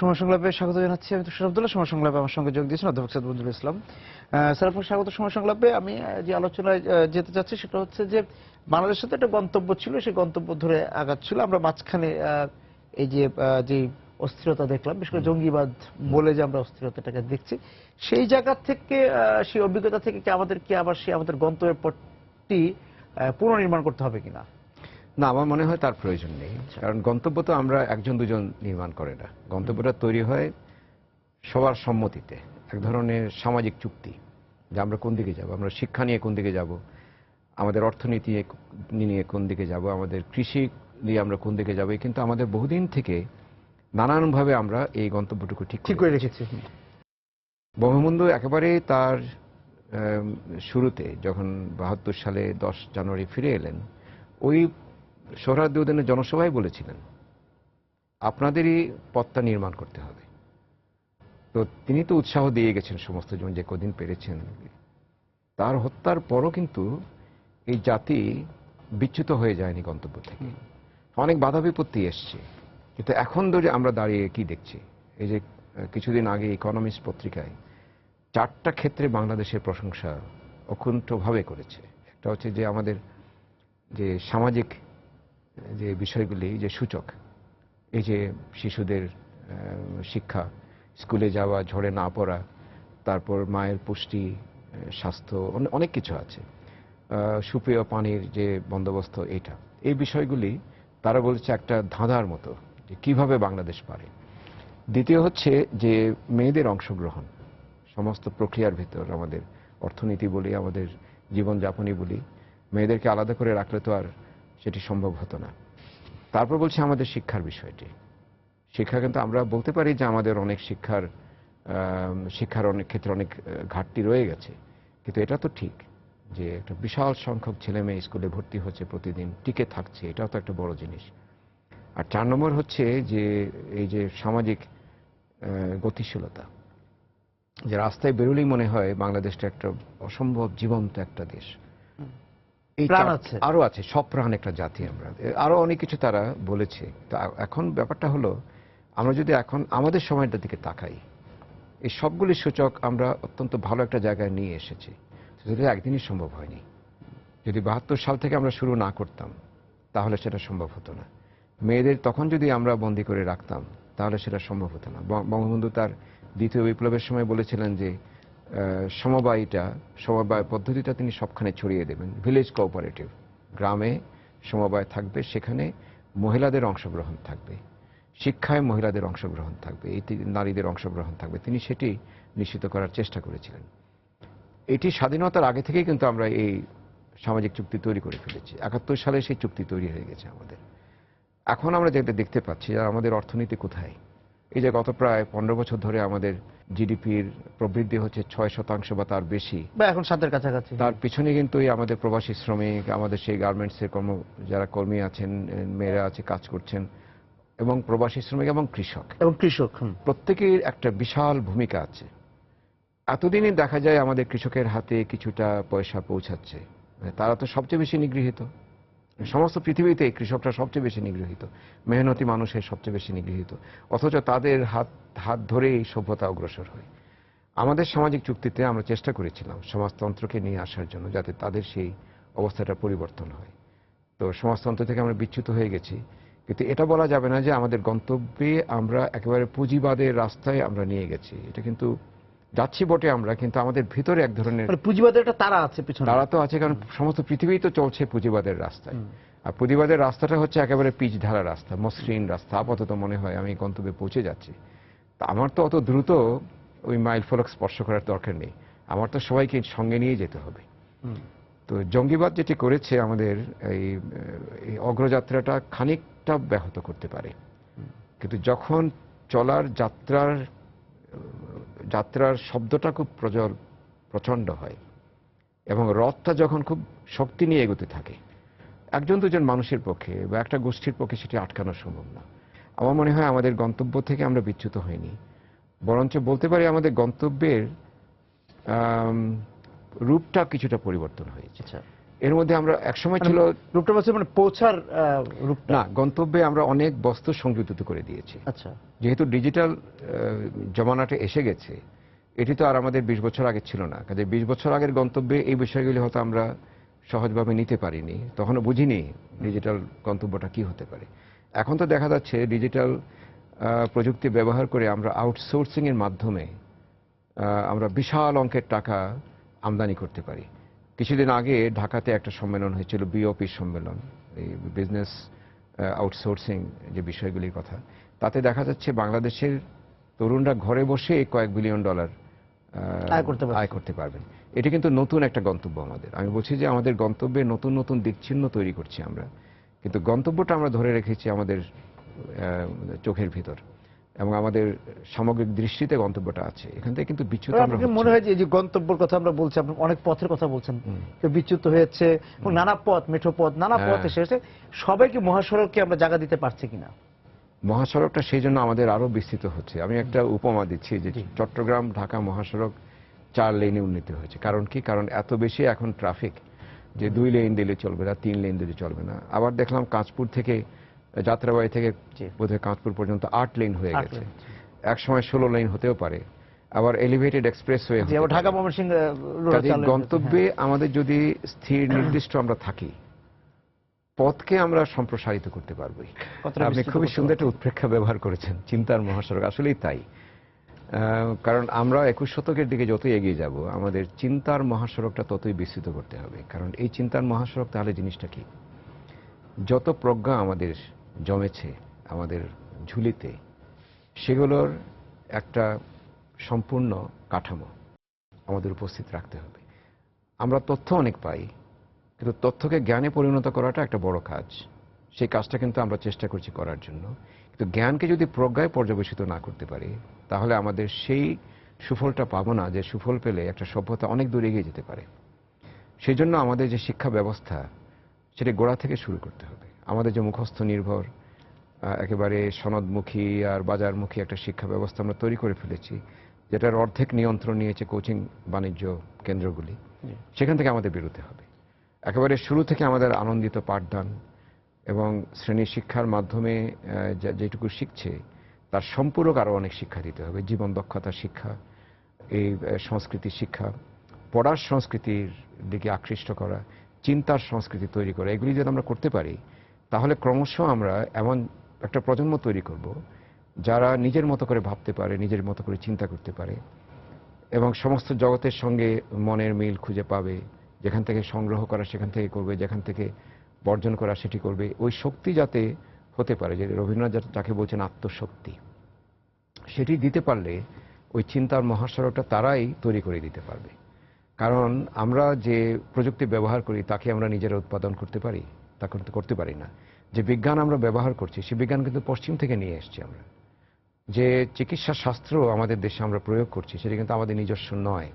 সময় সংলাপে স্বাগত জানাচ্ছি। আমি তো আব্দুল্লাহ। সময় সংলাপে আমার সঙ্গে যোগ দিয়েছেন অধ্যাপক সৈয়দ মঞ্জুরুল ইসলাম। স্যার, আপনাকে স্বাগত সময় সংলাপে। আমি যে আলোচনায় যেতে চাচ্ছি সেটা হচ্ছে যে বাংলাদেশের তো একটা গন্তব্য ছিল, সেই গন্তব্য ধরে আগাচ্ছিল। আমরা মাঝখানে এই যে অস্থিরতা দেখলাম, বিশেষ করে জঙ্গিবাদ বলে যে আমরা অস্থিরতাটাকে দেখছি, সেই জায়গা থেকে সেই অভিজ্ঞতা থেকে কি আমাদেরকে আবার সেই আমাদের গন্তব্যের পথটি পুনর্নির্মাণ করতে হবে কিনা? না, আমার মনে হয় তার প্রয়োজন নেই। কারণ গন্তব্য তো আমরা একজন দুজন নির্মাণ করে না। গন্তব্যটা তৈরি হয় সবার সম্মতিতে, এক ধরনের সামাজিক চুক্তি, যে আমরা কোন দিকে যাব, আমরা শিক্ষা নিয়ে কোন দিকে যাব, আমাদের অর্থনীতি নিয়ে কোন দিকে যাব, আমাদের কৃষি নিয়ে আমরা কোন দিকে যাব। কিন্তু আমাদের বহুদিন থেকে নানানভাবে আমরা এই গন্তব্যটুকু ঠিক করে রেখেছি। বঙ্গবন্ধু একেবারে তার শুরুতে যখন ৭২ সালে 10 জানুয়ারি ফিরে এলেন, ওই সোহরাওয়ার্দী উদ্যানের জনসভায় বলেছিলেন আপনাদেরই পথটা নির্মাণ করতে হবে। তো তিনি তো উৎসাহ দিয়ে গেছেন সমস্ত জন যে কদিন পেরেছেন। তার হত্যার পরও কিন্তু এই জাতি বিচ্যুত হয়ে যায়নি গন্তব্য থেকে। অনেক বাধা বিপত্তি এসছে, কিন্তু এখন ধরে আমরা দাঁড়িয়ে কি দেখছি, এই যে কিছুদিন আগে ইকোনমিস্ট পত্রিকায় 4টা ক্ষেত্রে বাংলাদেশের প্রশংসা অকুণ্ঠভাবে করেছে। একটা হচ্ছে যে আমাদের যে সামাজিক যে বিষয়গুলি, যে সূচক, এই যে শিশুদের শিক্ষা, স্কুলে যাওয়া, ঝড়ে না পড়া, তারপর মায়ের পুষ্টি, স্বাস্থ্য, অনেক কিছু আছে, সুপেয় পানির যে বন্দোবস্ত, এই বিষয়গুলি তারা বলছে একটা ধাঁধার মতো যে কিভাবে বাংলাদেশ পারে। দ্বিতীয় হচ্ছে যে মেয়েদের অংশগ্রহণ সমস্ত প্রক্রিয়ার ভেতর, আমাদের অর্থনীতি বলি, আমাদের জীবনযাপনই বলি, মেয়েদেরকে আলাদা করে রাখলে তো আর সেটি সম্ভব হতো না। তারপর বলছি আমাদের শিক্ষার বিষয়টি। শিক্ষা কিন্তু আমরা বলতে পারি যে আমাদের অনেক শিক্ষার অনেক ক্ষেত্রে অনেক ঘাটতি রয়ে গেছে, কিন্তু এটা তো ঠিক যে একটা বিশাল সংখ্যক ছেলে মেয়ে স্কুলে ভর্তি হচ্ছে, প্রতিদিন টিকে থাকছে, এটাও তো একটা বড় জিনিস। আর 4 নম্বর হচ্ছে যে এই যে সামাজিক গতিশীলতা, যে রাস্তায় বেরোলেই মনে হয় বাংলাদেশটা একটা অসম্ভব জীবন্ত একটা দেশ। এই আরো আছে, সব প্রাণ একটা জাতি আমরা, আরো অনেক কিছু তারা বলেছে। তো এখন ব্যাপারটা হলো, আমরা যদি এখন আমাদের সময়টার দিকে তাকাই, এই সবগুলি সূচক আমরা অত্যন্ত ভালো একটা জায়গায় নিয়ে এসেছি। যদি একদিনই সম্ভব হয়নি, যদি ৭২ সাল থেকে আমরা শুরু না করতাম তাহলে সেটা সম্ভব হতো না। মেয়েদের তখন যদি আমরা বন্দী করে রাখতাম তাহলে সেটা সম্ভব হতো না। বঙ্গবন্ধু তার দ্বিতীয় বিপ্লবের সময় বলেছিলেন যে সমবায় পদ্ধতিটা তিনি সবখানে ছড়িয়ে দেবেন। ভিলেজ কোঅপারেটিভ, গ্রামে সমবায় থাকবে, সেখানে মহিলাদের অংশগ্রহণ থাকবে, শিক্ষায় মহিলাদের অংশগ্রহণ থাকবে, নারীদের অংশগ্রহণ থাকবে। তিনি সেটি নিশ্চিত করার চেষ্টা করেছিলেন। এটি স্বাধীনতার আগে থেকেই কিন্তু আমরা এই সামাজিক চুক্তি তৈরি করে ফেলেছি। ৭১ সালে সেই চুক্তি তৈরি হয়ে গেছে আমাদের। এখন আমরা যেটা দেখতে পাচ্ছি, আমাদের অর্থনীতি কোথায়, এই যে গত প্রায় 15 বছর ধরে আমাদের জিডিপির প্রবৃদ্ধি হচ্ছে 6% বা তার বেশি, বা এখন 7-এর কাছাকাছি। তার পিছনে কিন্তু আমাদের প্রবাসী শ্রমিক, আমাদের সেই গার্মেন্টসের যারা কর্মী আছেন, মেয়েরা আছে, কাজ করছেন, এবং প্রবাসী শ্রমিক এবং কৃষক প্রত্যেকের একটা বিশাল ভূমিকা আছে। এতদিনই দেখা যায় আমাদের কৃষকের হাতে কিছুটা পয়সা পৌঁছাচ্ছে, তারা তো সবচেয়ে বেশি নিগৃহীত। সমস্ত পৃথিবীতে কৃষকরা সবচেয়ে বেশি নিগৃহীত, মেহনতি মানুষের সবচেয়ে বেশি নিগৃহীত, অথচ তাদের হাত ধরেই সভ্যতা অগ্রসর হয়। আমাদের সামাজিক চুক্তিতে আমরা চেষ্টা করেছিলাম সমাজতন্ত্রকে নিয়ে আসার জন্য, যাতে তাদের সেই অবস্থাটা পরিবর্তন হয়। তো সমাজতন্ত্র থেকে আমরা বিচ্যুত হয়ে গেছি। কিন্তু এটা বলা যাবে না যে আমাদের গন্তব্যে আমরা একেবারে পুঁজিবাদের রাস্তায় আমরা নিয়ে গেছি। এটা কিন্তু যাচ্ছি বটে আমরা, কিন্তু আমাদের ভিতরে এক ধরনের পুঁজিবাদের একটা তারা আছে, তারা তো আছে, কারণ সমস্ত পৃথিবী তো চলছে পুঁজিবাদের রাস্তায়। আর পুঁজিবাদের রাস্তাটা হচ্ছে একেবারে পিচ ঢালা রাস্তা, মসৃণ রাস্তা। আপাতত মনে হয় আমি গন্তব্যে পৌঁছে যাচ্ছি। তা আমার তো অত দ্রুত ওই মাইল ফলক স্পর্শ করার দরকার নেই, আমার তো সবাইকে সঙ্গে নিয়ে যেতে হবে। তো জঙ্গিবাদ যেটি করেছে আমাদের এই অগ্রযাত্রাটা খানিকটা ব্যাহত করতে পারে, কিন্তু যখন চলার যাত্রার শব্দটা খুব প্রচণ্ড হয় এবং রথটা যখন খুব শক্তি নিয়ে এগোতে থাকে, একজন দুজন মানুষের পক্ষে বা একটা গোষ্ঠীর পক্ষে সেটি আটকানো সম্ভব না। আমার মনে হয় আমাদের গন্তব্য থেকে আমরা বিচ্যুত হইনি, বরঞ্চ বলতে পারি আমাদের গন্তব্যের রূপটা কিছুটা পরিবর্তন হয়েছে। এর মধ্যে আমরা একসময় ছিল রূপটা বলছে মানে পৌঁছার রূপটা। না, গন্তব্যে আমরা অনেক বস্তু সংযুক্ত করে দিয়েছি। আচ্ছা, যেহেতু ডিজিটাল জমানাটা এসে গেছে, এটি তো আর আমাদের 20 বছর আগে ছিল না। কাজে 20 বছর আগের গন্তব্যে এই বিষয়গুলি হয়তো আমরা সহজভাবে নিতে পারিনি, তখনও বুঝিনি ডিজিটাল গন্তব্যটা কি হতে পারে। এখন তো দেখা যাচ্ছে ডিজিটাল প্রযুক্তি ব্যবহার করে আমরা আউটসোর্সিং এর মাধ্যমে আমরা বিশাল অঙ্কের টাকা আমদানি করতে পারি। কিছুদিন আগে ঢাকাতে একটা সম্মেলন হয়েছিল, বিওপি সম্মেলন, এই বিজনেস আউটসোর্সিং যে বিষয়গুলির কথা। তাতে দেখা যাচ্ছে বাংলাদেশের তরুণরা ঘরে বসে কয়েক বিলিয়ন ডলার আয় করতে পারবেন। এটি কিন্তু নতুন একটা গন্তব্য আমাদের। আমি বলছি যে আমাদের গন্তব্যে নতুন নতুন দিকচিহ্ন তৈরি করছি আমরা, কিন্তু গন্তব্যটা আমরা ধরে রেখেছি আমাদের চোখের ভিতর, এবং আমাদের সামগ্রিক দৃষ্টিতে গন্তব্যটা আছে। এখান থেকে কিন্তু বিচ্যুত আমরা হচ্ছি। মনে হয় যে এই যে গন্তব্যের কথা আমরা বলছি, আপনি অনেক পথের কথা বলছেন, কেউ বিচ্যুত হয়েছে এবং নানা পথ, মেঠো পথ, নানা পথ এসেছে। সবাইকে মহাসড়ককে আমরা জায়গা দিতে পারছি কিনা? মহাসড়কটা সেই জন্য আমাদের আরো বিস্তৃত হচ্ছে। আমি একটা উপমা দিচ্ছি যে চট্টগ্রাম ঢাকা মহাসড়ক 4 লেনে উন্নীত হয়েছে। কারণ কি? কারণ এত বেশি এখন ট্রাফিক যে 2 লেন দিলে চলবে না, 3 লেন দিলে চলবে না। আবার দেখলাম কাঁচপুর থেকে, যাত্রাবাড়ি থেকে বোধহয় কাঁচপুর পর্যন্ত 8 লেন হয়ে গেছে। এক সময় 16 লেন হতেও পারে। আবার এলিভেটেড এক্সপ্রেস হয়ে ঢাকা ময়মনসিংহ গন্তব্যে আমাদের যদি স্থির নির্দিষ্ট আমরা থাকি, পথকে আমরা সম্প্রসারিত করতে পারবো। আপনি খুবই সুন্দর একটা উৎপ্রেক্ষা ব্যবহার করেছেন, চিন্তার মহাসড়ক। আসলেই তাই। কারণ আমরা 21 শতকের দিকে যতই এগিয়ে যাব, আমাদের চিন্তার মহাসড়কটা ততই বিস্তৃত করতে হবে। কারণ এই চিন্তার মহাসড়ক তাহলে জিনিসটা কি? যত প্রজ্ঞা আমাদের জমেছে আমাদের ঝুলিতে, সেগুলোর একটা সম্পূর্ণ কাঠামো আমাদের উপস্থিত রাখতে হবে। আমরা তথ্য অনেক পাই, কিন্তু তথ্যকে জ্ঞানে পরিণত করাটা একটা বড় কাজ। সেই কাজটা কিন্তু আমরা চেষ্টা করছি করার জন্য। কিন্তু জ্ঞানকে যদি প্রজ্ঞায় পর্যবেসিত না করতে পারি, তাহলে আমাদের সেই সুফলটা পাবো না, যে সুফল পেলে একটা সভ্যতা অনেক দূর এগিয়ে যেতে পারে। সেই জন্য আমাদের যে শিক্ষা ব্যবস্থা, সেটা গোড়া থেকে শুরু করতে হবে। আমাদের যে মুখস্থ নির্ভর, একেবারে সনদমুখী আর বাজারমুখী একটা শিক্ষা ব্যবস্থা আমরা তৈরি করে ফেলেছি, যেটার অর্ধেক নিয়ন্ত্রণ নিয়েছে কোচিং বাণিজ্য কেন্দ্রগুলি, সেখান থেকে আমাদের বেরোতে হবে। একেবারে শুরু থেকে আমাদের আনন্দিত পাঠদান এবং শ্রেণী শিক্ষার মাধ্যমে যেটুকু শিখছে তার সম্পূরক আরও অনেক শিক্ষা দিতে হবে। জীবন দক্ষতা শিক্ষা, এই সংস্কৃতি শিক্ষা, পড়ার সংস্কৃতির দিকে আকৃষ্ট করা, চিন্তার সংস্কৃতি তৈরি করা, এগুলি যদি আমরা করতে পারি, তাহলে ক্রমশ আমরা এমন একটা প্রজন্ম তৈরি করব যারা নিজের মতো করে ভাবতে পারে, নিজের মতো করে চিন্তা করতে পারে এবং সমস্ত জগতের সঙ্গে মনের মিল খুঁজে পাবে। যেখান থেকে সংগ্রহ করা সেখান থেকে করবে, যেখান থেকে বর্জন করা সেটি করবে। ওই শক্তি যাতে হতে পারে, যে রবীন্দ্রনাথ যাকে বলছেন আত্মশক্তি, সেটি দিতে পারলে ওই চিন্তার মহাসড়কটা তারাই তৈরি করে দিতে পারবে। কারণ আমরা যে প্রযুক্তি ব্যবহার করি তাকে আমরা নিজেরা উৎপাদন করতে পারি? তা করতে পারি না। যে বিজ্ঞান আমরা ব্যবহার করছি, সে বিজ্ঞান কিন্তু পশ্চিম থেকে নিয়ে এসেছি আমরা। যে চিকিৎসা শাস্ত্র আমাদের দেশে আমরা প্রয়োগ করছি, সেটা কিন্তু আমাদের নিজস্ব নয়।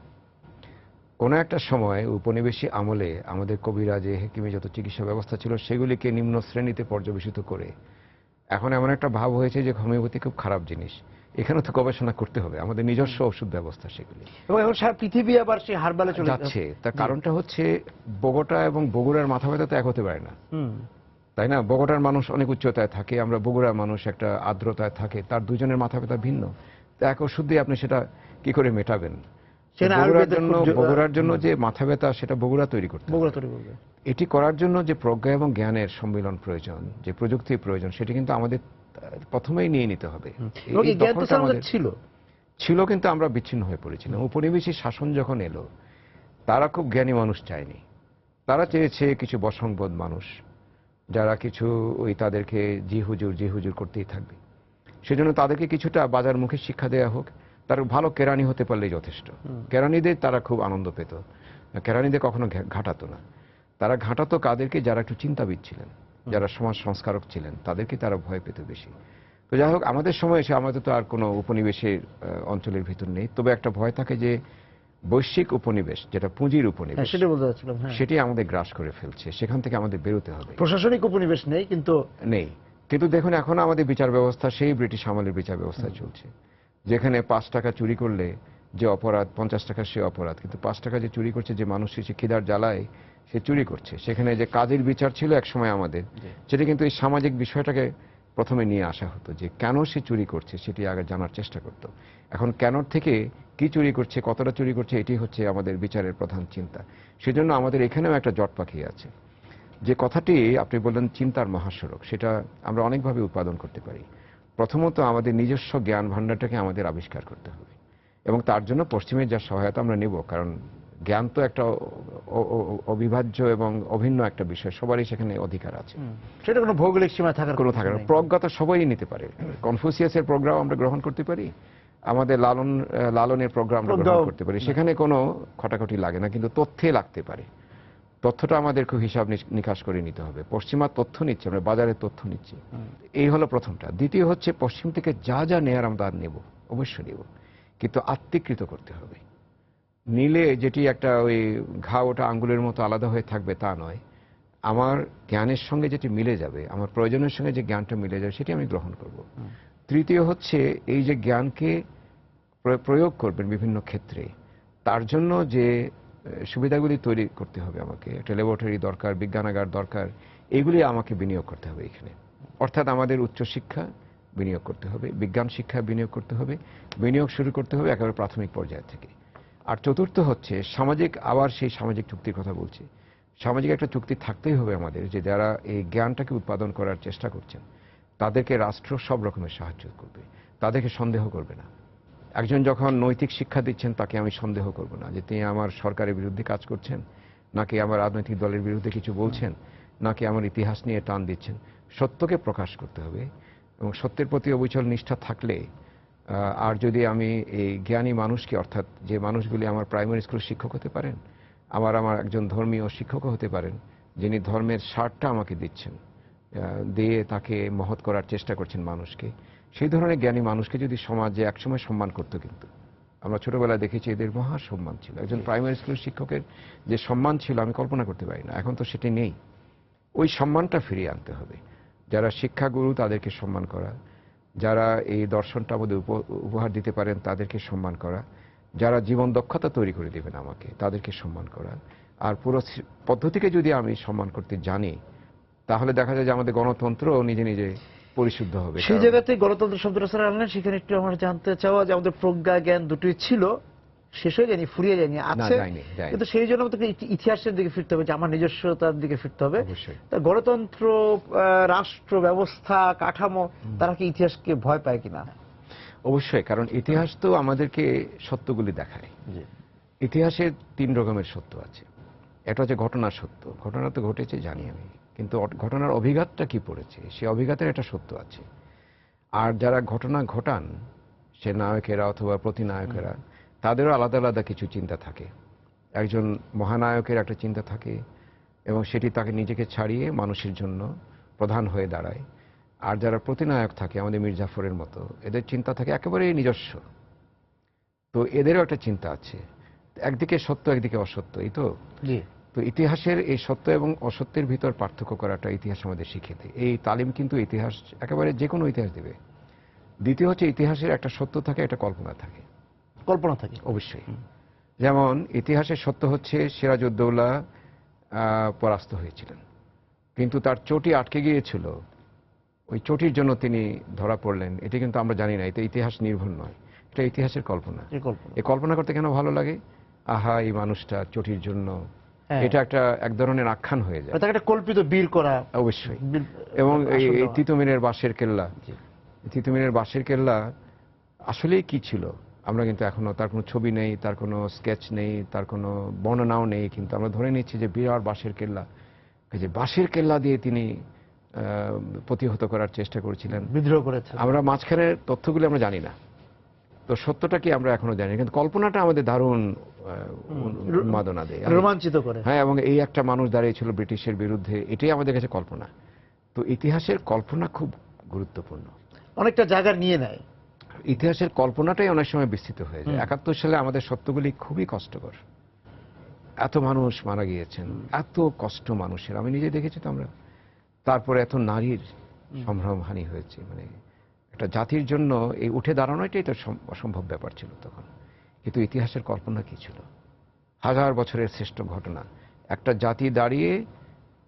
কোনো একটা সময় উপনিবেশী আমলে আমাদের কবিরাজে হেকিমে যত চিকিৎসা ব্যবস্থা ছিল, সেগুলিকে নিম্ন শ্রেণীতে পর্যবেসিত করে এখন এমন একটা ভাব হয়েছে যে হোমিওপ্যাথি খুব খারাপ জিনিস। এখানে তো গবেষণা করতে হবে, আমাদের নিজস্ব ওষুধ ব্যবস্থা সেগুলি। এবং এখন সারা পৃথিবী আবার সেই হারবালে চলে যাচ্ছে। তার কারণটা হচ্ছে বগুড়া এবং বগুড়ার মাথা ব্যথা তো এক হতে পারে না, তাই না? বগুড়ার মানুষ অনেক উচ্চতায় থাকে, আমরা বগুড়ার মানুষ একটা আর্দ্রতায় থাকে, তার দুজনের মাথা ব্যথা ভিন্ন। তো এক ওষুধ দিয়ে আপনি সেটা কি করে মেটাবেন? বগুড়ার জন্য যে মাথা ব্যথা, সেটা বগুড়া তৈরি করতে হবে। এটি করার জন্য যে প্রজ্ঞা এবং জ্ঞানের সম্মিলন প্রয়োজন, যে প্রযুক্তির প্রয়োজন, সেটি কিন্তু আমাদের প্রথমেই নিয়ে নিতে হবে। ছিল কিন্তু আমরা বিচ্ছিন্ন হয়ে পড়েছিলাম। উপনিবেশী শাসন যখন এলো, তারা খুব জ্ঞানী মানুষ চায়নি। তারা চেয়েছে কিছু বশংবদ মানুষ, যারা কিছু ওই তাদেরকে জি হুজুর করতেই থাকবে। সেজন্য তাদেরকে কিছুটা বাজারমুখী শিক্ষা দেওয়া হোক, তার ভালো কেরানি হতে পারলেই যথেষ্ট। কেরানিদের তারা খুব আনন্দ পেত, কেরানিদের কখনো ঘাটাতো না। তারা ঘাটাতো কাদেরকে? যারা একটু চিন্তাবিদ ছিলেন, যারা সমাজ সংস্কারক ছিলেন, তাদেরকে তারা ভয় পেত বেশি। তো যাই হোক, আমাদের সময় এসে আমাদের তো আর কোনো উপনিবেশের অঞ্চলের ভিতর নেই, তবে একটা ভয় থাকে যে বৈশ্বিক উপনিবেশ, যেটা পুঁজির উপনিবেশ, সেটি আমাদের গ্রাস করে ফেলছে। সেখান থেকে আমাদের বেরোতে হবে। প্রশাসনিক উপনিবেশ নেই, কিন্তু দেখুন এখন আমাদের বিচার ব্যবস্থা সেই ব্রিটিশ আমলের বিচার ব্যবস্থা চলছে, যেখানে 5 টাকা চুরি করলে যে অপরাধ, 50 টাকা সে অপরাধ, কিন্তু 5 টাকা যে চুরি করছে, যে মানুষ সে খিদার জ্বালায় সে চুরি করছে, সেখানে যে কাজের বিচার ছিল এক সময় আমাদের, সেটা কিন্তু এই সামাজিক বিষয়টাকে প্রথমে নিয়ে আসা হতো, যে কেন সে চুরি করছে সেটি আগে জানার চেষ্টা করতো। এখন কেন থেকে কি চুরি করছে, কতটা চুরি করছে, এটি হচ্ছে আমাদের বিচারের প্রধান চিন্তা। সেজন্য আমাদের এখানেও একটা জট পাখি আছে। যে কথাটি আপনি বললেন চিন্তার মহাসড়ক, সেটা আমরা অনেকভাবে উৎপাদন করতে পারি। প্রথমত আমাদের নিজস্ব জ্ঞান ভাণ্ডারটাকে আমাদের আবিষ্কার করতে হবে, এবং তার জন্য পশ্চিমের যা সহায়তা আমরা নেব, কারণ জ্ঞান তো একটা অবিভাজ্য এবং অভিন্ন একটা বিষয়, সবারই সেখানে অধিকার আছে। সেটা কোনো ভৌগোলিক সীমা থাকার কোনো থাকার প্রজ্ঞা তো সবাই নিতে পারে। কনফুসিয়াসের প্রোগ্রাম আমরা গ্রহণ করতে পারি, আমাদের লালনের প্রোগ্রাম আমরা গ্রহণ করতে পারি, সেখানে কোনো খটাখটি লাগে না, কিন্তু তথ্যে লাগতে পারে। তথ্যটা আমাদের খুব হিসাব নিকাশ করে নিতে হবে। পশ্চিমা তথ্য নিচ্ছে, আমরা বাজারের তথ্য নিচ্ছি, এই হলো প্রথমটা। দ্বিতীয় হচ্ছে পশ্চিম থেকে যা যা নেয়ার আমরা নেব, অবশ্যই নেব, কিন্তু আত্মীকৃত করতে হবে। নিলে যেটি একটা ওই ঘা ওটা আঙ্গুলের মতো আলাদা হয়ে থাকবে তা নয়, আমার জ্ঞানের সঙ্গে যেটি মিলে যাবে, আমার প্রয়োজনের সঙ্গে যে জ্ঞানটা মিলে যাবে সেটি আমি গ্রহণ করব। তৃতীয় হচ্ছে এই যে জ্ঞানকে প্রয়োগ করবেন বিভিন্ন ক্ষেত্রে, তার জন্য যে সুবিধাগুলি তৈরি করতে হবে, আমাকে একটা ল্যাবরেটরি দরকার, বিজ্ঞানাগার দরকার, এগুলি আমাকে বিনিয়োগ করতে হবে এখানে। অর্থাৎ আমাদের উচ্চশিক্ষা বিনিয়োগ করতে হবে, বিজ্ঞান শিক্ষা বিনিয়োগ করতে হবে, বিনিয়োগ শুরু করতে হবে একেবারে প্রাথমিক পর্যায় থেকে। আর চতুর্থ হচ্ছে সামাজিক, আবার সেই সামাজিক চুক্তির কথা বলছি। সামাজিক একটা চুক্তি থাকতেই হবে আমাদের, যে যারা এই জ্ঞানটাকে উৎপাদন করার চেষ্টা করছেন তাদেরকে রাষ্ট্র সব রকমের সাহায্য করবে, তাদেরকে সন্দেহ করবে না। একজন যখন নৈতিক শিক্ষা দিচ্ছেন তাকে আমি সন্দেহ করব না যে তিনি আমার সরকারের বিরুদ্ধে কাজ করছেন, নাকি আমার রাজনৈতিক দলের বিরুদ্ধে কিছু বলছেন, নাকি আমার ইতিহাস নিয়ে টান দিচ্ছেন। সত্যকে প্রকাশ করতে হবে, এবং সত্যের প্রতি অবিচল নিষ্ঠা থাকলে, আর যদি আমি এই জ্ঞানী মানুষকে, অর্থাৎ যে মানুষগুলি আমার প্রাইমারি স্কুলের শিক্ষক হতে পারেন, আমার একজন ধর্মীয় শিক্ষকও হতে পারেন, যিনি ধর্মের সারটা আমাকে দিচ্ছেন, দিয়ে তাকে মহৎ করার চেষ্টা করছেন মানুষকে, সেই ধরনের জ্ঞানী মানুষকে যদি সমাজে একসময় সম্মান করতো, কিন্তু আমরা ছোটবেলায় দেখেছি এদের মহা সম্মান ছিল। একজন প্রাইমারি স্কুলের শিক্ষকের যে সম্মান ছিল আমি কল্পনা করতে পারি না, এখন তো সেটি নেই। ওই সম্মানটা ফিরিয়ে আনতে হবে। যারা শিক্ষাগুরু তাদেরকে সম্মান করা, যারা এই দর্শনটা আমাদের উপহার দিতে পারেন তাদেরকে সম্মান করা, যারা জীবন দক্ষতা তৈরি করে দেবেন আমাকে তাদেরকে সম্মান করা, আর পুরো পদ্ধতিকে যদি আমি সম্মান করতে জানি, তাহলে দেখা যায় যে আমাদের গণতন্ত্র নিজে নিজে পরিশুদ্ধ হবে। সেই জায়গাতে গণতন্ত্র শব্দটা স্যার আনলেন, সেখানে একটু আমার জানতে চাওয়া যে আমাদের প্রজ্ঞা জ্ঞান দুটোই ছিল, শেষ হয়ে যায়নি, ফুরিয়ে যায়নি, আছে, কিন্তু সেই জন্য আমাদেরকে ইতিহাসের দিকে ফিরতে হবে, যে আমার নিজস্বতার দিকে ফিরতে হবে। তা গণতন্ত্র, রাষ্ট্র ব্যবস্থা, কাঠামো, তারা কি ইতিহাসকে ভয় পায় কিনা? অবশ্যই, কারণ ইতিহাস তো আমাদেরকে সত্যগুলি দেখায়। ইতিহাসের 3 রকমের সত্য আছে। এটা হচ্ছে ঘটনার সত্য, ঘটনা তো ঘটেছে জানি আমি, কিন্তু ঘটনার অভিঘাতটা কি পড়েছে সেই অভিঘাতের একটা সত্য আছে। আর যারা ঘটনা ঘটান, সে নায়কেরা অথবা প্রতিনায়কেরা, তাদেরও আলাদা আলাদা কিছু চিন্তা থাকে। একজন মহানায়কের একটা চিন্তা থাকে, এবং সেটি তাকে নিজেকে ছাড়িয়ে মানুষের জন্য প্রধান হয়ে দাঁড়ায়। আর যারা প্রতিনায়ক থাকে, আমাদের মীর জাফরের মতো, এদের চিন্তা থাকে একেবারেই নিজস্ব। তো এদেরও একটা চিন্তা আছে, একদিকে সত্য একদিকে অসত্য, এই তো। তো ইতিহাসের এই সত্য এবং অসত্যের ভিতর পার্থক্য করাটা ইতিহাস আমাদের শিখিয়ে দেয়। এই তালিম কিন্তু ইতিহাস একেবারে যে কোনো ইতিহাস দেবে। দ্বিতীয় হচ্ছে ইতিহাসের একটা সত্য থাকে, একটা কল্পনা থাকে। কল্পনা থাকে অবশ্যই। যেমন ইতিহাসের সত্য হচ্ছে সিরাজউদ্দৌলা পরাস্ত হয়েছিলেন, কিন্তু তার চটি আটকে গিয়েছিল, ওই চটির জন্য তিনি ধরা পড়লেন। এটি কিন্তু আমরা জানি না, এটা ইতিহাস নির্ভর নয়, এটা ইতিহাসের কল্পনা। এই কল্পনা করতে কেন ভালো লাগে? আহা, এই মানুষটা চটির জন্য, এটা এক ধরনের আখ্যান হয়ে যায়, একটা কল্পিত বীর করা। অবশ্যই। এবং এই তিতুমিরের বাঁশের কেল্লা, তিতুমিরের বাঁশের কেল্লা আসলেই কি ছিল আমরা কিন্তু এখনো, তার কোনো ছবি নেই, তার কোনো স্কেচ নেই, তার কোনো বর্ণনাও নেই, কিন্তু আমরা ধরে নিচ্ছি যে বিরাট বাঁশের কেল্লা। যে বাঁশের কেল্লা দিয়ে তিনি প্রতিহত করার চেষ্টা করেছিলেন, বিদ্রোহ করেছেন। আমরা মাঝখানের তথ্যগুলো আমরা জানি না, তো সত্যটা কি আমরা এখনো জানি, কিন্তু কল্পনাটা আমাদের দারুণ উন্মাদনা দেয়, রোমাঞ্চিত করে। হ্যাঁ, এবং এই একটা মানুষ দাঁড়িয়েছিল ব্রিটিশের বিরুদ্ধে, এটাই আমাদের কাছে কল্পনা। তো ইতিহাসের কল্পনা খুব গুরুত্বপূর্ণ, অনেকটা জায়গা নিয়ে নেয়। ইতিহাসের কল্পনাটাই অনেক সময় বিস্তৃত হয়ে যায়। 71 সালে আমাদের সত্যগুলি খুবই কষ্টকর, এত মানুষ মারা গিয়েছেন, এত কষ্ট মানুষের, আমি নিজে দেখেছি তো আমরা। তারপরে এত নারীর সম্ভ্রমহানি হয়েছে, মানে একটা জাতির জন্য এই উঠে দাঁড়ানোটাই তো অসম্ভব ব্যাপার ছিল তখন। কিন্তু ইতিহাসের কল্পনা কি ছিল? হাজার বছরের শ্রেষ্ঠ ঘটনা, একটা জাতি দাঁড়িয়ে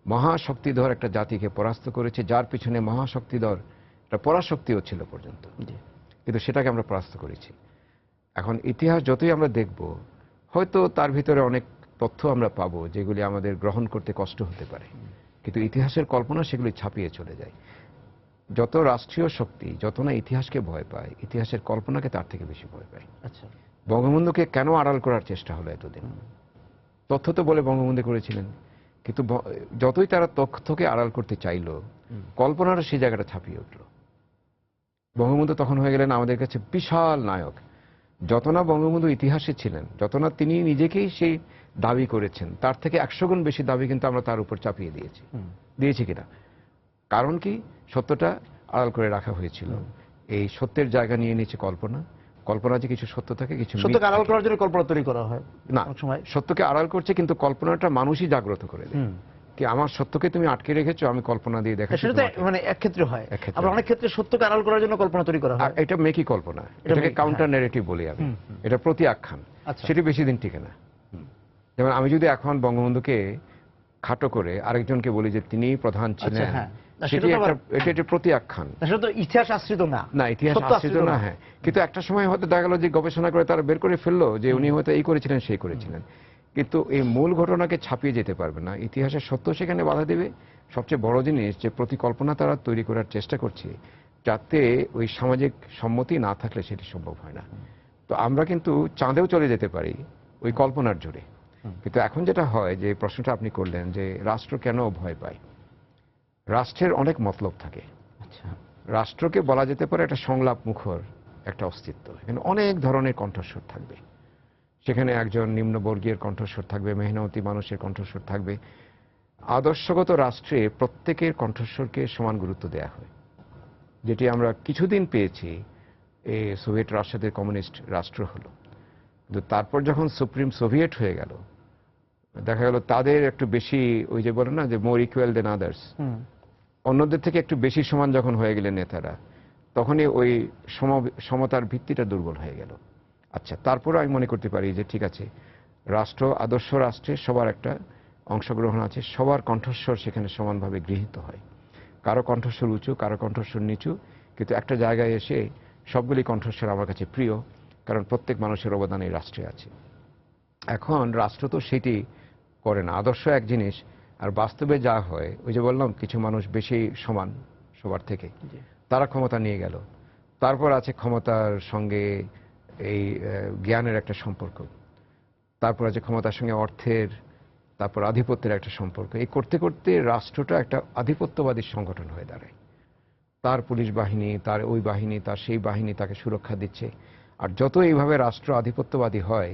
মহাশক্তিধর একটা জাতিকে পরাস্ত করেছে, যার পিছনে মহাশক্তিধর একটা পরাশক্তিও ছিল পর্যন্ত, কিন্তু সেটাকে আমরা পরাস্ত করেছি। এখন ইতিহাস যতই আমরা দেখব, হয়তো তার ভিতরে অনেক তথ্য আমরা পাবো যেগুলি আমাদের গ্রহণ করতে কষ্ট হতে পারে, কিন্তু ইতিহাসের কল্পনা সেগুলি ছাপিয়ে চলে যায়। যত রাষ্ট্রীয় শক্তি যত না ইতিহাসকে ভয় পায়, ইতিহাসের কল্পনাকে তার থেকে বেশি ভয় পায়। আচ্ছা, বঙ্গবন্ধুকে কেন আড়াল করার চেষ্টা হলো এতদিন? তথ্য তো বলে বঙ্গবন্ধু করেছিলেন, কিন্তু যতই তারা তথ্যকে আড়াল করতে চাইল, কল্পনারও সেই জায়গাটা ছাপিয়ে উঠল। বঙ্গবন্ধু তখন হয়ে গেলেন আমাদের কাছে বিশাল নায়ক। যত না বঙ্গবন্ধু ইতিহাসে ছিলেন, যত না তিনি নিজেকেই সেই দাবি করেছেন, তার থেকে 100 গুণ বেশি দাবি কিন্তু আমরা তার উপর চাপিয়ে দিয়েছি কিনা? কারণ কি? সত্যটা আড়াল করে রাখা হয়েছিল। এই সত্যের জায়গা নিয়ে নিয়েছে কল্পনা। কল্পনা যে কিছু সত্য থাকে, কিছু সত্যকে আড়াল করার জন্য কল্পনা তৈরি করা হয় না, সময়। সত্যকে আড়াল করছে, কিন্তু কল্পনাটা মানুষই জাগ্রত করে দেয়। কি আমার সত্যকে তুমি আটকে রেখেছো, আমি কল্পনা দিয়ে দেখাচ্ছি। সেটা তো মানে এক ক্ষেত্রে হয়, আবার অনেক ক্ষেত্রে সত্যকে আড়াল করার জন্য কল্পনা তৈরি করা হয়। এটা মেকি কল্পনা, এটাকে কাউন্টার ন্যারেটিভ বলি আমি। এটা প্রতি আখ্যান, সেটি বেশি দিন টিকে না। যেমন আমি যদি এখন বঙ্গবন্ধুকে খাটো করে আরেকজনকে বলি যে তিনি প্রধান ছিলেন, সেটি একটা প্রতি আখ্যান, সেটা তো ইতিহাস আশ্রিত না। না, ইতিহাস আশ্রিত না। হ্যাঁ, কিন্তু একটা সময় হয়তো দেখা গেল যে গবেষণা করে তারা বের করে ফেললো যে উনি হয়তো এই করেছিলেন সেই করেছিলেন, কিন্তু এই মূল ঘটনাকে ছাপিয়ে যেতে পারবে না। ইতিহাসের সত্য সেখানে বাধা দেবে। সবচেয়ে বড় জিনিস যে প্রতিকল্পনা তারা তৈরি করার চেষ্টা করছে, যাতে ওই সামাজিক সম্মতি না থাকলে সেটি সম্ভব হয় না। তো আমরা কিন্তু চাঁদেও চলে যেতে পারি ওই কল্পনার জোরে। কিন্তু এখন যেটা হয়, যে প্রশ্নটা আপনি করলেন যে রাষ্ট্র কেন ভয় পায়, রাষ্ট্রের অনেক মতলব থাকে। রাষ্ট্রকে বলা যেতে পারে একটা সংলাপ মুখর একটা অস্তিত্ব। এখানে অনেক ধরনের কণ্ঠস্বর থাকবে। সেখানে একজন নিম্নবর্গীয় কণ্ঠস্বর থাকবে, মেহনতি মানুষের কণ্ঠস্বর থাকবে। আদর্শগত রাষ্ট্রে প্রত্যেকের কণ্ঠস্বরকে সমান গুরুত্ব দেয়া হয়, যেটি আমরা কিছুদিন পেয়েছি এই সোভিয়েত রাশিয়াদের কমিউনিস্ট রাষ্ট্র হলো। কিন্তু তারপর যখন সুপ্রিম সোভিয়েত হয়ে গেল, দেখা গেল তাদের একটু বেশি, ওই যে বলে না যে মোর ইকুয়াল দেন আদার্স, অন্যদের থেকে একটু বেশি সমান যখন হয়ে গেলেন নেতারা, তখনই ওই সমতার ভিত্তিটা দুর্বল হয়ে গেল। আচ্ছা, তারপরে আমি মনে করতে পারি যে ঠিক আছে, রাষ্ট্র, আদর্শ রাষ্ট্রে সবার একটা অংশগ্রহণ আছে, সবার কণ্ঠস্বর সেখানে সমানভাবে গৃহীত হয়। কারো কণ্ঠস্বর উঁচু, কারো কণ্ঠস্বর নিচু, কিন্তু একটা জায়গায় এসে সবগুলি কণ্ঠস্বর আমার কাছে প্রিয়, কারণ প্রত্যেক মানুষের অবদান এই রাষ্ট্রে আছে। এখন রাষ্ট্র তো সেটি করে না। আদর্শ এক জিনিস, আর বাস্তবে যা হয়, ওই যে বললাম কিছু মানুষ বেশি সমান সবার থেকে, তারা ক্ষমতা নিয়ে গেল। তারপর আছে ক্ষমতার সঙ্গে এই জ্ঞানের একটা সম্পর্ক, তারপর আছে ক্ষমতার সঙ্গে অর্থের, তারপর আধিপত্যের একটা সম্পর্ক। এই করতে করতে রাষ্ট্রটা একটা আধিপত্যবাদী সংগঠন হয়ে দাঁড়ায়। তার পুলিশ বাহিনী, তার ওই বাহিনী, তার সেই বাহিনী তাকে সুরক্ষা দিচ্ছে। আর যত এইভাবে রাষ্ট্র আধিপত্যবাদী হয়,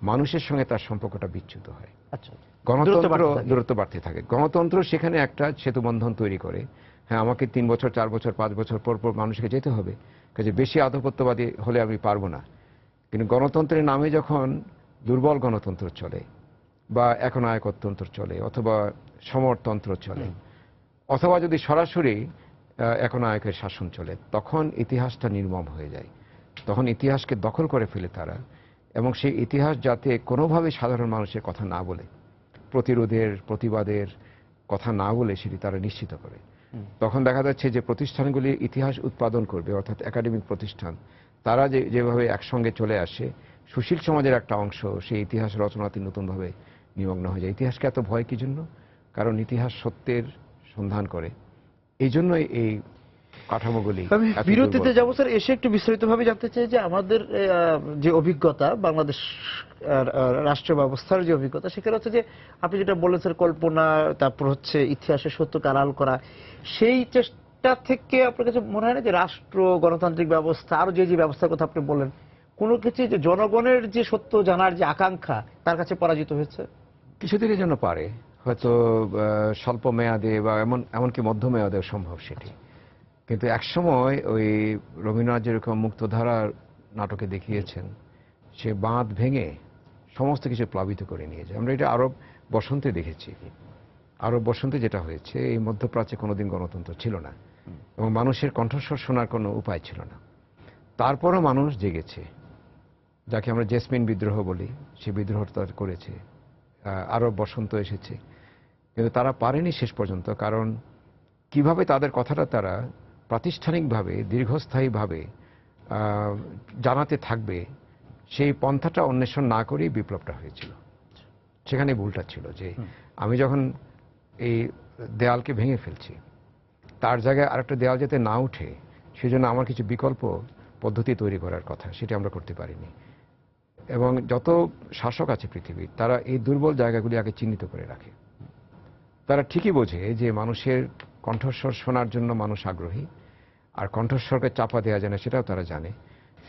মানুষের সঙ্গে তার সম্পর্কটা বিচ্যুত হয়। গণতন্ত্র দূরত্ব বাড়তে থাকে। গণতন্ত্র সেখানে একটা সেতুবন্ধন তৈরি করে। হ্যাঁ, আমাকে 3 বছর 4 বছর 5 বছর পর পর মানুষকে যেতে হবে, কাজে বেশি আধিপত্যবাদী হলে আমি পারবো না। কিন্তু গণতন্ত্রের নামে যখন দুর্বল গণতন্ত্র চলে, বা একনায়কতন্ত্র চলে, অথবা সমরতন্ত্র চলে, অথবা যদি সরাসরি একনায়কের শাসন চলে, তখন ইতিহাসটা নির্মম হয়ে যায়। তখন ইতিহাসকে দখল করে ফেলে তারা, এবং সেই ইতিহাস যাতে কোনোভাবে সাধারণ মানুষের কথা না বলে, প্রতিরোধের, প্রতিবাদের কথা না বলে সেটি তারা নিশ্চিত করে। তখন দেখা যাচ্ছে যে প্রতিষ্ঠানগুলি ইতিহাস উৎপাদন করবে, অর্থাৎ একাডেমিক প্রতিষ্ঠান, তারা যেভাবে একসঙ্গে চলে আসে, সুশীল সমাজের একটা অংশ সেই ইতিহাস রচনাতে নতুনভাবে নিমগ্ন হয়ে যায়। ইতিহাসকে এত ভয় কি জন্য? কারণ ইতিহাস সত্যের সন্ধান করে। এই জন্যই এই কাঠামোগুলি। আমি বিরতিতে যাবো স্যার, এসে একটু বিস্তারিতভাবে জানতে চাই যে আমাদের যে অভিজ্ঞতা, বাংলাদেশ রাষ্ট্র ব্যবস্থার যে অভিজ্ঞতা, সেখানে হচ্ছে যে আপনি যেটা বলেন স্যার, কল্পনা, তারপর হচ্ছে ইতিহাসের সত্যকে আড়াল করা, সেই চেষ্টা থেকে আপনার কাছে মনে হয় না যে রাষ্ট্র, গণতান্ত্রিক ব্যবস্থা, আরো যে যে ব্যবস্থার কথা আপনি বললেন, কোনো কিছু যে জনগণের যে সত্য জানার যে আকাঙ্ক্ষা, তার কাছে পরাজিত হয়েছে? কিছুদিনের জন্য পারে, হয়তো স্বল্প মেয়াদে বা এমনকি মধ্যমেয়াদেও সম্ভব সেটি। কিন্তু একসময় ওই রবীন্দ্রনাথ যেরকম মুক্তধারার নাটকে দেখিয়েছেন, সে বাঁধ ভেঙে সমস্ত কিছু প্লাবিত করে নিয়ে যায়। আমরা এটা আরব বসন্তে দেখেছি। আরব বসন্তে যেটা হয়েছে, এই মধ্যপ্রাচ্যে কোনোদিন গণতন্ত্র ছিল না, এবং মানুষের কণ্ঠস্বর শোনার কোনো উপায় ছিল না। তারপরও মানুষ জেগেছে, যাকে আমরা জেসমিন বিদ্রোহ বলি, সে বিদ্রোহ তারা করেছে। আরো বসন্ত এসেছে, কিন্তু তারা পারেনি শেষ পর্যন্ত। কারণ কিভাবে তাদের কথাটা তারা প্রাতিষ্ঠানিকভাবে দীর্ঘস্থায়ীভাবে জানাতে থাকবে, সেই পন্থাটা অন্বেষণ না করেই বিপ্লবটা হয়েছিল। সেখানে ভুলটা ছিল যে আমি যখন এই দেয়ালকে ভেঙে ফেলছি, তার জায়গায় আরেকটা দেয়াল যাতে না উঠে সেজন্য আমার কিছু বিকল্প পদ্ধতি তৈরি করার কথা, সেটা আমরা করতে পারিনি। এবং যত শাসক আছে পৃথিবীর, তারা এই দুর্বল জায়গাগুলি আগে চিহ্নিত করে রাখে। তারা ঠিকই বোঝে যে মানুষের কণ্ঠস্বর শোনার জন্য মানুষ আগ্রহী, আর কণ্ঠস্বরকে চাপা দেওয়া যায় না, সেটাও তারা জানে।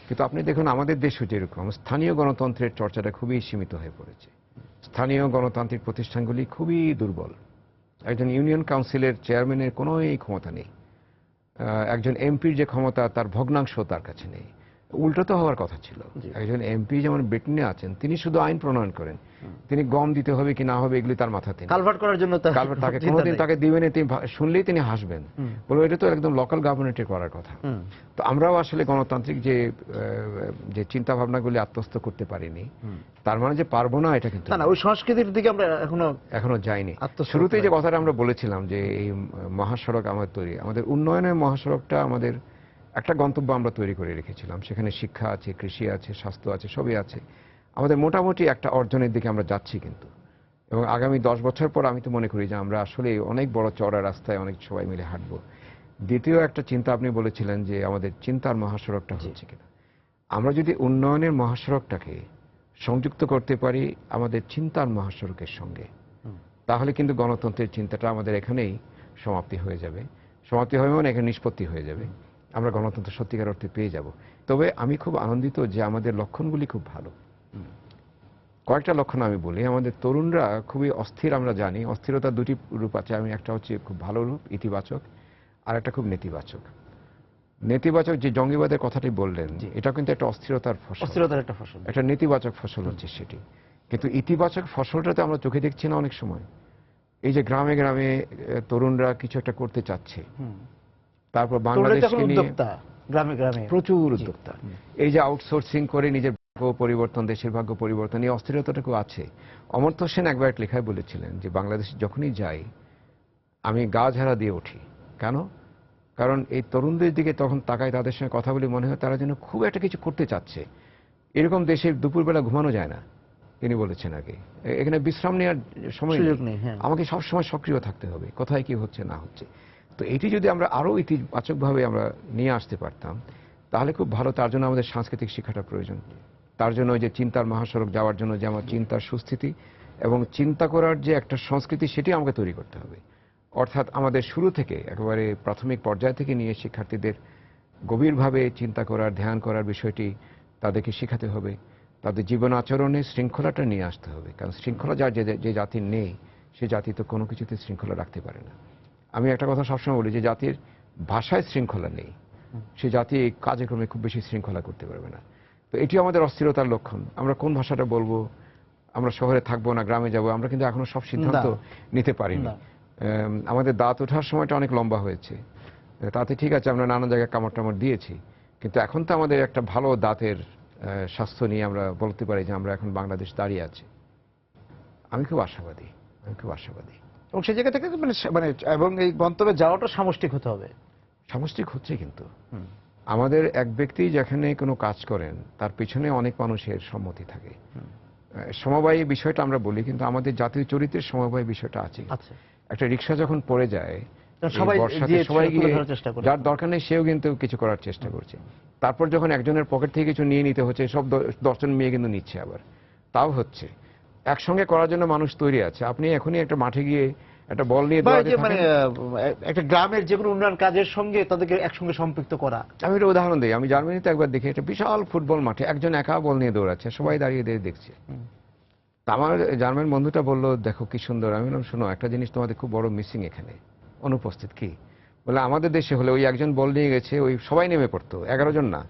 কিন্তু আপনি দেখুন আমাদের দেশও যেরকম স্থানীয় গণতন্ত্রের চর্চাটা খুবই সীমিত হয়ে পড়েছে। স্থানীয় গণতান্ত্রিক প্রতিষ্ঠানগুলি খুবই দুর্বল। একজন ইউনিয়ন কাউন্সিলের চেয়ারম্যানের কোনো এই ক্ষমতা নেই। একজন এমপির যে ক্ষমতা, তার ভগ্নাংশ তার কাছে নেই। উল্টো তো হওয়ার কথা ছিল। একজন এমপি যেমন ব্রিটেনে আছেন, তিনি শুধু আইন প্রণয়ন করেন, তিনি গম দিতে হবে কি না হবে এগুলি তার মাথাতে নেই। কালভার্ট করার জন্য তাকে কোনোদিন তাকে দিবেন, তিনি শুনলেই তিনি হাসবেন, বলবো এটা তো একদম লোকাল গভর্নমেন্টের করার কথা। তো আমরাও আসলে গণতান্ত্রিক যে চিন্তা ভাবনাগুলি আত্মস্থ করতে পারিনি, তার মানে যে পারবো না এটা কিন্তু না, ওই সংস্কৃতির দিকে আমরা এখনো যাইনি। শুরুতেই যে কথাটা আমরা বলেছিলাম যে এই মহাসড়ক আমাদের তৈরি, আমাদের উন্নয়নের মহাসড়কটা আমাদের একটা গন্তব্য আমরা তৈরি করে রেখেছিলাম। সেখানে শিক্ষা আছে, কৃষি আছে, স্বাস্থ্য আছে, সবই আছে। আমাদের মোটামুটি একটা অর্জনের দিকে আমরা যাচ্ছি কিন্তু। এবং আগামী 10 বছর পর আমি তো মনে করি যে আমরা আসলে অনেক বড় চওড়া রাস্তায় অনেক সবাই মিলে হাঁটবো। দ্বিতীয় একটা চিন্তা আপনি বলেছিলেন যে আমাদের চিন্তার মহাসড়কটা হচ্ছে কিনা। আমরা যদি উন্নয়নের মহাসড়কটাকে সংযুক্ত করতে পারি আমাদের চিন্তার মহাসড়কের সঙ্গে, তাহলে কিন্তু গণতন্ত্রের চিন্তাটা আমাদের এখানেই সমাপ্তি হয়ে যাবে। সমাপ্তি হবে মানে এখানে নিষ্পত্তি হয়ে যাবে। আমরা গণতন্ত্র সত্যিকার অর্থে পেয়ে যাব। তবে আমি খুব আনন্দিত যে আমাদের লক্ষণগুলি খুব ভালো। কয়েকটা লক্ষণ আমি বলি। আমাদের তরুণরা খুবই অস্থির, আমরা জানি। অস্থিরতার দুটি রূপ আছে। একটা হচ্ছে খুব ভালো রূপ, ইতিবাচক, আর একটা খুব নেতিবাচক। নেতিবাচক যে জঙ্গিবাদের কথাটি বললেন, এটা কিন্তু একটা অস্থিরতার ফসল, অস্থিরতার একটা ফসল। একটা নেতিবাচক ফসল হচ্ছে সেটি। কিন্তু ইতিবাচক ফসলটা তো আমরা চোখে দেখছি না অনেক সময়। এই যে গ্রামে গ্রামে তরুণরা কিছু একটা করতে চাচ্ছে, তারপর বাংলাদেশকে নিয়ে গ্রামে গ্রামে প্রচুর উদ্যোক্তা, এই যে আউটসোর্সিং করে নিজের ভাগ্য পরিবর্তন, দেশের ভাগ্য পরিবর্তন, এই অস্থিরতাটুকু আছে। অমর্ত্য সেন একবার এক লেখায় বলেছিলেন যে বাংলাদেশ যখনই যাই আমি গা ঝাড়া দিয়ে উঠি। কেন? কারণ এই তরুণদের দিকে তখন তাকায়, তাদের সঙ্গে কথা বলে মনে হয় তারা যেন খুব একটা কিছু করতে চাচ্ছে। এরকম দেশে দুপুরবেলা ঘুমানো যায় না, তিনি বলেছেন আগে। এখানে বিশ্রাম নেওয়ার সময় নেই, আমাকে সবসময় সক্রিয় থাকতে হবে, কোথায় কি হচ্ছে না হচ্ছে। তো এটি যদি আমরা আরো ইতিবাচকভাবে আমরা নিয়ে আসতে পারতাম তাহলে খুব ভালো। তার জন্য আমাদের সাংস্কৃতিক শিক্ষাটা প্রয়োজন। তার জন্য ওই যে চিন্তার মহাসড়ক যাওয়ার জন্য যে আমার চিন্তার সুস্থিতি এবং চিন্তা করার যে একটা সংস্কৃতি, সেটি আমাকে তৈরি করতে হবে। অর্থাৎ আমাদের শুরু থেকে একেবারে প্রাথমিক পর্যায় থেকে নিয়ে শিক্ষার্থীদের গভীরভাবে চিন্তা করার, ধ্যান করার বিষয়টি তাদেরকে শেখাতে হবে। তাদের জীবন আচরণে শৃঙ্খলাটা নিয়ে আসতে হবে। কারণ শৃঙ্খলা যার যে জাতির নেই, সে জাতি তো কোনো কিছুতে শৃঙ্খলা রাখতে পারে না। আমি একটা কথা সবসময় বলি, যে জাতির ভাষায় শৃঙ্খলা নেই, সে জাতি কাজকর্মে খুব বেশি শৃঙ্খলা করতে পারবে না। তো এটি আমাদের অস্থিরতার লক্ষণ। আমরা কোন ভাষাটা বলবো, আমরা শহরে থাকবো না গ্রামে যাব, আমরা কিন্তু এখনো সব সিদ্ধান্ত নিতে পারিনি। আমাদের দাঁত ওঠার সময়টা অনেক লম্বা হয়েছে, তাতে ঠিক আছে আমরা নানা জায়গায় কামড় টামড় দিয়েছি, কিন্তু এখন তো আমাদের একটা ভালো দাঁতের স্বাস্থ্য নিয়ে আমরা বলতে পারি যে আমরা এখন বাংলাদেশ দাঁড়িয়ে আছি। আমি খুব আশাবাদী। এবং সেই জায়গা থেকে মানে এবং এই গন্তব্যে যাওয়াটা সামষ্টিক হতে হবে। সামষ্টিক হচ্ছে, কিন্তু আমাদের এক ব্যক্তি যেখানে কোনো কাজ করেন তার পিছনে অনেক মানুষের সম্মতি থাকে। সমবায়ী বিষয়টা আমরা বলি, কিন্তু আমাদের জাতীয় চরিত্রের সমবায় বিষয়টা আছে। একটা রিক্সা যখন পড়ে যায়, সবাই গিয়ে যার দরকার নেই সেও কিন্তু কিছু করার চেষ্টা করছে। তারপর যখন একজনের পকেট থেকে কিছু নিয়ে নিতে হচ্ছে, সব 10 জন মেয়ে কিন্তু নিচ্ছে, আবার তাও হচ্ছে। একসঙ্গে করার জন্য মানুষ তৈরি আছে। আপনি এখনই একটা মাঠে গিয়ে একটা বল নিয়ে মানে একটা গ্রামের যে কোনো উন্নয়ন কাজের সঙ্গে তাদেরকে একসঙ্গে সম্পৃক্ত করা। আমি একটা উদাহরণ দিই। আমি জার্মানিতে একবার দেখি একটা বিশাল ফুটবল মাঠে একজন একা বল নিয়ে দৌড়াচ্ছে, সবাই দাঁড়িয়ে দেখছে। আমার জার্মান বন্ধুটা বললো, দেখো কি সুন্দর। আমি বললাম, শোনো, একটা জিনিস তোমাদের খুব বড় মিসিং এখানে, অনুপস্থিত। কি? বলে, আমাদের দেশে হলে ওই একজন বল নিয়ে গেছে, ওই সবাই নেমে পড়তো, 11 জন না,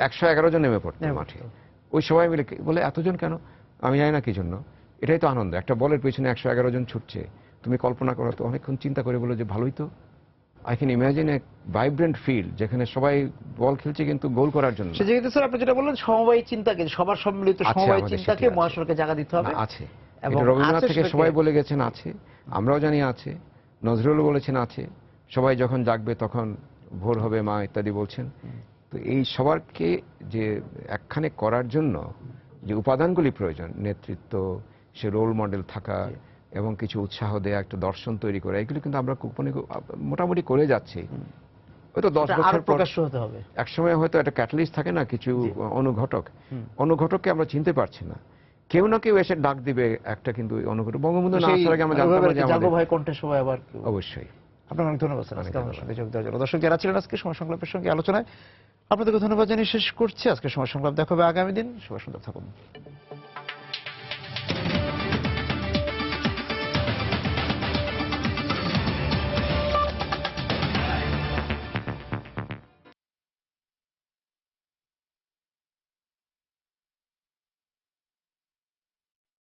111 জন নেমে পড়তো মাঠে, ওই সবাই মিলে। বলে, এতজন কেন? আমি জানি না কি জন্য। এটাই তো আনন্দ, একটা বলের পেছনে 111 জন ছুটছে। তুমি কল্পনা করো তো, অনেকক্ষণ চিন্তা করে বলো যে ভালোই তো, I can imagine a vibrant field যেখানে সবাই বল খেলছে কিন্তু গোল করার জন্য সে জায়গাতে স্যার আপনি যেটা বললেন সমবায়ী চিন্তাকে, সবার সম্মিলিত আছে, সমবায়ী আমাদের চিন্তাকে সেটি আছে। মহাসড়কে জায়গা দিতে হবে। না, আছে, এবং এটা রবীন্দ্রনাথ আছে থেকে সেটাকে- সবাই বলে গেছেন আছে, আমরাও জানি আছে, নজরুলও বলেছেন আছে, সবাই যখন জাগবে তখন ভোর হবে মা ইত্যাদি বলছেন। তো এই সবারকে যে একখানে করার জন্য যে উপাদানগুলি প্রয়োজন, নেতৃত্ব, সে রোল মডেল থাকা এবং কিছু উৎসাহ দেয়া, একটা দর্শন তৈরি করা, এগুলো কিন্তু আমরা মোটামুটি করে যাচ্ছি। হয়তো 10 এটা আরো বছর পর প্রকাশ্য হতে হবে। একসময় হয়তো একটা ক্যাটালিস্ট থাকে না, কিছু অনুঘটককে আমরা চিনতে পারছি না, কেউ না কেউ এসে ডাক দিবে একটা, কিন্তু ওই অনুঘটক বঙ্গবন্ধু না সেই আসার আগে আমরা জানতাম না যে জাগো আমাদের ভাই কণ্ঠে সবাই আবার অবশ্যই। আপনার অনেক ধন্যবাদ স্যার আজকে অনেক আমার ধন্যবাদ। সাথে যোগ দেওয়ার জন্য। দর্শক যারা ছিলেন আজকে সময় সংলাপের সঙ্গে আলোচনায়, আপনাদেরকে ধন্যবাদ জানিয়ে শেষ করছি আজকে সময় সংলাপ। দেখা হবে আগামী দিন। শুভ সন্ধ্যা, থাকুন।